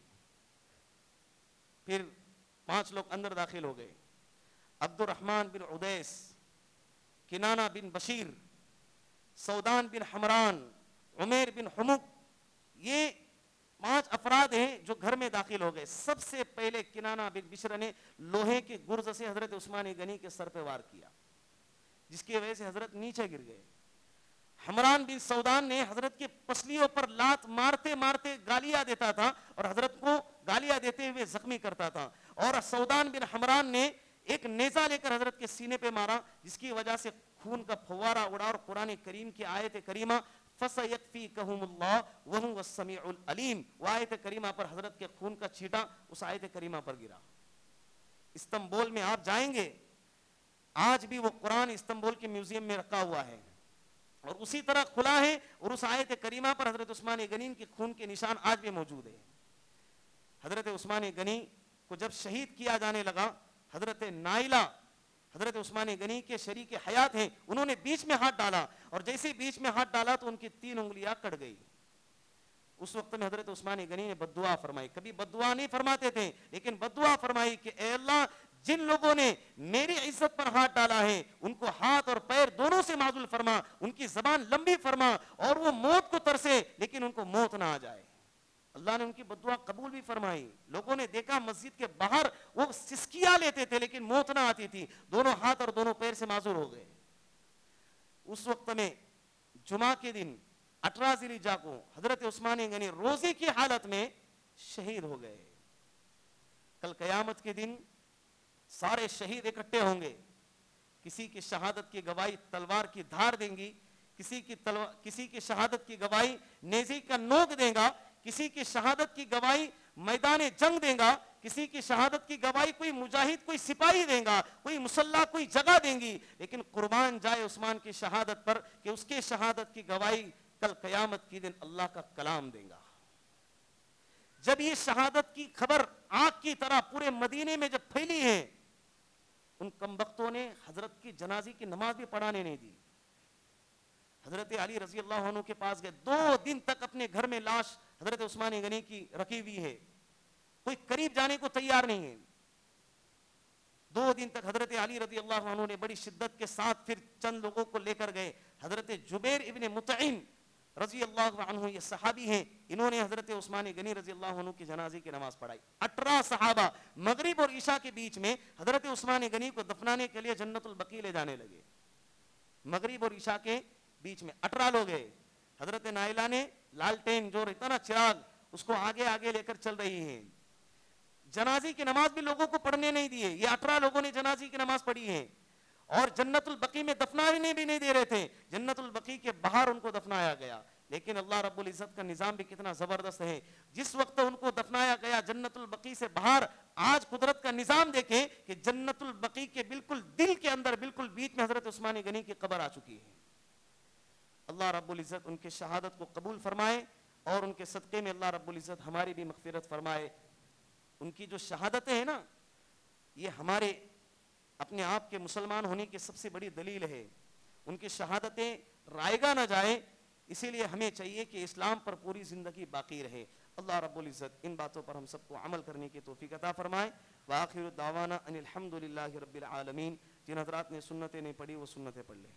پھر 5 لوگ اندر داخل ہو گئے، عبد الرحمن بن عدیس، کنانہ بن بشیر، سودان بن حمران، عمیر بن حمق، یہ 5 افراد ہیں جو گھر میں داخل ہو گئے۔ سب سے پہلے کنانہ بن بشر نے لوہے کے گرز سے حضرت عثمان غنی کے سر پہ وار کیا، جس کی وجہ سے حضرت نیچے گر گئے۔ حمران بن سودان نے حضرت کے پسلیوں پر لات مارتے مارتے گالیاں دیتا تھا اور حضرت کو گالیاں دیتے ہوئے زخمی کرتا تھا، اور سودان بن حمران نے ایک نیزہ لے کر حضرت کے سینے پہ مارا، جس کی وجہ سے خون کا پھوارہ اڑا، اور قرآن کریم کی آیت کریمہ فَسَيَكْفِيكَهُمُ اللَّهُ وَهُوَ السَّمِيعُ الْعَلِيمُ، وہ آیت کریمہ پر حضرت کے خون کا چھینٹا اس آیت کریمہ پر گرا۔ استنبول میں آپ جائیں گے، آج بھی وہ قرآن استنبول کے میوزیم میں رکھا ہوا ہے اور اسی طرح کھلا ہے، اور اس آیت کریمہ پر حضرت عثمان غنی کے خون کے نشان آج بھی موجود ہے۔ حضرت عثمان غنی کو جب شہید کیا جانے لگا، حضرت نائلہ حضرت عثمان غنی کے شریک حیات ہیں، انہوں نے بیچ میں ہاتھ ڈالا، اور جیسے بیچ میں ہاتھ ڈالا تو ان کی 3 انگلیاں کٹ گئی۔ اس وقت میں حضرت عثمان غنی نے بد دعا فرمائی، کبھی بد دعا نہیں فرماتے تھے لیکن بد دعا فرمائی کہ اے اللہ، جن لوگوں نے میری عزت پر ہاتھ ڈالا ہے ان کو ہاتھ اور پیر دونوں سے معزول فرما، ان کی زبان لمبی فرما، اور وہ موت کو ترسے لیکن ان کو موت نہ آ جائے۔ اللہ نے ان کی بد دعا قبول بھی فرمائی۔ لوگوں نے دیکھا مسجد کے باہر وہ سسکیاں لیتے تھے لیکن موت نہ آتی تھی، دونوں ہاتھ اور دونوں پیر سے معذور ہو گئے۔ اس وقت میں جمعہ کے دن 18 ذی الحجہ کو حضرت عثمان غنی روزے کی حالت میں شہید ہو گئے۔ کل قیامت کے دن سارے شہید اکٹھے ہوں گے، کسی کی شہادت کی گواہی تلوار کی دھار دیں گی، کسی کی شہادت کی گواہی نیزے کا نوک دے گا، کسی کی شہادت کی گواہی میدان جنگ دے گا، کسی کی شہادت کی گواہی کوئی مجاہد کوئی سپاہی دے گا، کوئی مسلح کوئی جگہ دیں گی، لیکن قربان جائے عثمان کی شہادت پر کہ اس کے شہادت کی گواہی کل قیامت کی دن اللہ کا کلام دے گا۔ جب یہ شہادت کی خبر آگ کی طرح پورے مدینے میں جب پھیلی ہے، ان کمبختوں نے حضرت کی جنازے کی نماز بھی پڑھانے نہیں دی۔ حضرت علی رضی اللہ عنہ کے پاس گئے، 2 دن تک اپنے گھر میں لاش حضرت عثمان غنی کی رکھی ہوئی ہے، کوئی قریب جانے کو تیار نہیں ہے۔ 2 دن تک حضرت علی رضی اللہ عنہ نے بڑی شدت کے ساتھ پھر چند لوگوں کو لے کر گئے۔ حضرت جبیر ابن مطعم رضی اللہ عنہ، یہ صحابی ہیں، انہوں نے حضرت عثمان غنی رضی اللہ عنہ کی جنازے کی نماز پڑھائی۔ 18 صحابہ مغرب اور عشاء کے بیچ میں حضرت عثمان غنی کو دفنانے کے لیے جنت البقیع لے جانے لگے۔ مغرب اور عشاء کے بیچ میں 18 لوگ ہیں۔ حضرت نائلہ نے لالٹین جو رہتا نا چراغ، اس کو آگے آگے لے کر چل رہی ہیں۔ جنازے کی نماز بھی لوگوں کو پڑھنے نہیں دیے، یہ 18 لوگوں نے جنازے کی نماز پڑھی ہے، اور جنت البقیع میں دفنانے بھی نہیں دے رہے تھے، جنت البقیع کے باہر ان کو دفنایا گیا۔ لیکن اللہ رب العزت کا نظام بھی کتنا زبردست ہے، جس وقت ان کو دفنایا گیا جنت البقیع سے باہر، آج قدرت کا نظام دیکھیں کہ جنت البقیع کے بالکل دل کے اندر بالکل بیچ میں حضرت عثمان غنی کی قبر آ چکی ہے۔ اللہ رب العزت ان کے شہادت کو قبول فرمائے، اور ان کے صدقے میں اللہ رب العزت ہماری بھی مغفرت فرمائے۔ ان کی جو شہادتیں ہیں نا، یہ ہمارے اپنے آپ کے مسلمان ہونے کی سب سے بڑی دلیل ہے۔ ان کی شہادتیں رائگاں نہ جائیں، اسی لیے ہمیں چاہیے کہ اسلام پر پوری زندگی باقی رہے۔ اللہ رب العزت ان باتوں پر ہم سب کو عمل کرنے کی توفیق عطا فرمائے۔ وآخر دعوانا ان الحمد للہ رب العالمین۔ جن حضرات نے سنتیں نہیں پڑھی وہ سنتیں پڑھ لیں۔